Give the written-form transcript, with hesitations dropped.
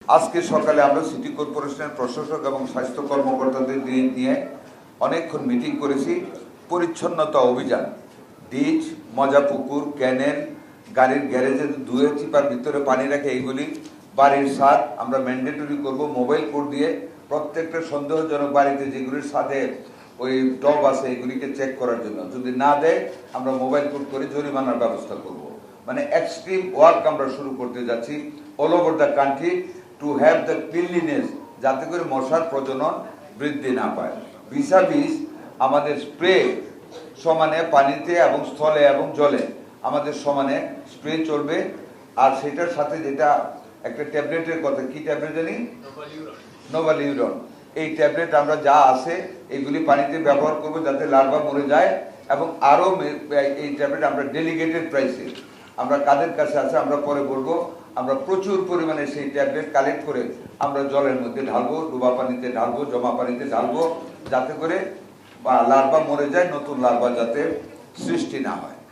আজকে সকালে আমরা সিটি কর্পোরেশনের প্রশাসক এবং স্বাস্থ্য কর্মকর্তাদের নিয়ে অনেকক্ষণ মিটিং করেছি। পরিচ্ছন্নতা অভিযান, ডিচ, মজাপুকুর, ক্যানেল, গাড়ির গ্যারেজে ধুয়ে চিপার ভিতরে পানি রাখে, এইগুলি বাড়ির ছাদ আমরা ম্যান্ডেটরি করব। মোবাইল কোড দিয়ে প্রত্যেকটা সন্দেহজনক বাড়িতে যেগুলির ছাদে ওই টব আছে এগুলিকে চেক করার জন্য, যদি না দেয় আমরা মোবাইল কোড করে জরিমানার ব্যবস্থা করব। মানে এক্সট্রিম ওয়ার্ক আমরা শুরু করতে যাচ্ছি all over the country to have the cleanliness, যাতে করে মশার প্রজনন বৃদ্ধি না পায়। বিশ আমাদের স্প্রে সমানে পানিতে এবং স্থলে এবং জলে আমাদের সমানে স্প্রে চলবে। আর সেটার সাথে যেটা একটা ট্যাবলেটের কথা, কি ট্যাবলেট জানি, নোভালিউরন, এই ট্যাবলেট আমরা যা আছে এইগুলি পানিতে ব্যবহার করব যাতে লার্ভা মরে যায়। এবং আরও এই ট্যাবলেট আমরা ডেলিগেটেড প্রাইসে আমরা কাদের কাছে আছে আমরা পরে বলবো, আমরা প্রচুর পরিমাণে সেই ট্যাবলেট কালেক্ট করে আমরা জলের মধ্যে ঢালবো, ডুবা পানিতে ঢালবো, জমা পানিতে ঢালবো, যাতে করে লার্ভা মরে যায়, নতুন লার্ভা যাতে সৃষ্টি না হয়।